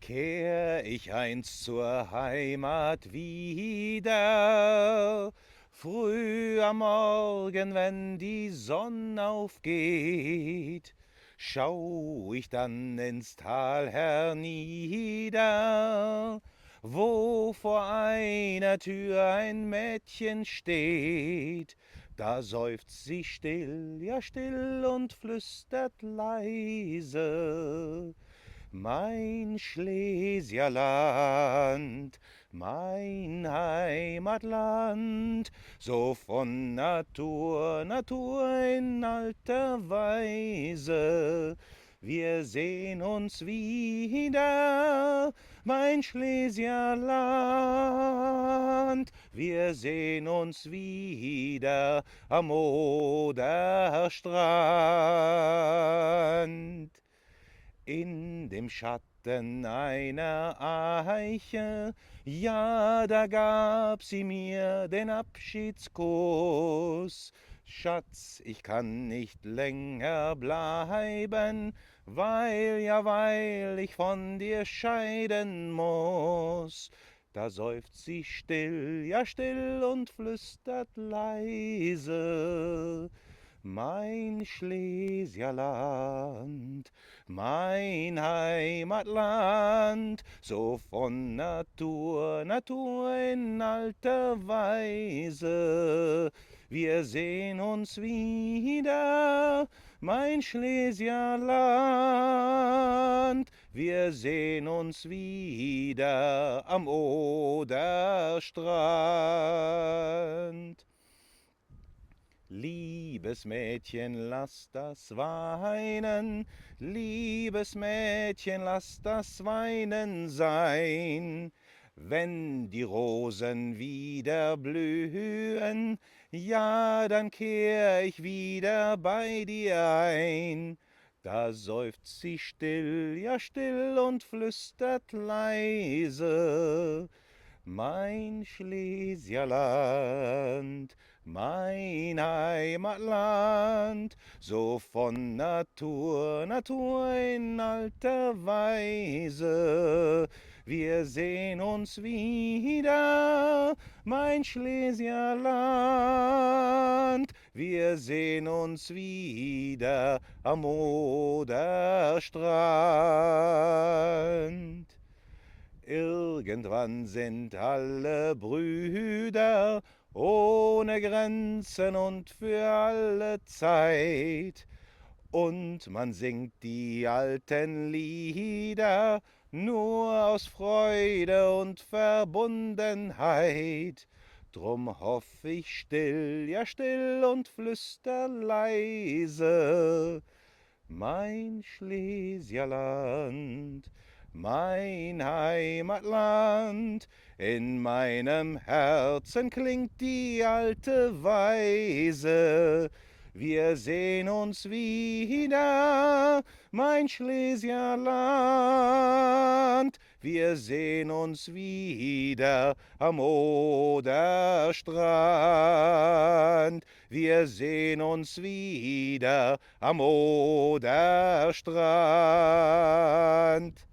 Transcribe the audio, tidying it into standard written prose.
Kehr ich einst zur Heimat wieder, früh am Morgen, wenn die Sonn aufgeht, schau ich dann ins Tal hernieder, wo vor einer Tür ein Mädchen steht. Da seufzt sie still, ja still und flüstert leise: Mein Schlesierland, mein Heimatland, so von Natur in alter Weise. Wir sehn uns wieder, mein Schlesierland, wir sehn uns wieder am Oderstrand. In dem Schatten einer Eiche, ja, da gab sie mir den Abschiedskuss. Schatz, ich kann nicht länger bleiben, weil ich von dir scheiden muss. Da seufzt sie still, ja still und flüstert leise: Mein Schlesierland, mein Heimatland, so von Natur in alter Weise. Wir sehn uns wieder, mein Schlesierland, wir sehn uns wieder am Oderstrand. Liebes Mädchen, lass das Weinen, liebes Mädchen, lass das Weinen sein. Wenn die Rosen wieder blühen, ja, dann kehr ich wieder bei dir ein. Da seufzt sie still, ja still und flüstert leise: Mein Schlesierland, mein Heimatland, so von Natur in alter Weise. Wir sehn uns wieder, mein Schlesierland, wir sehn uns wieder am Oderstrand. Irgendwann sind alle Brüder ohne Grenzen und für alle Zeit. Und man singt die alten Lieder nur aus Freude und Verbundenheit. Drum hoff ich still, ja still und flüster leise: Mein Schlesierland, mein Heimatland, in meinem Herzen klingt die alte Weise. Wir sehn uns wieder, mein Schlesierland, wir sehn uns wieder am Oderstrand. Wir sehn uns wieder am Oderstrand.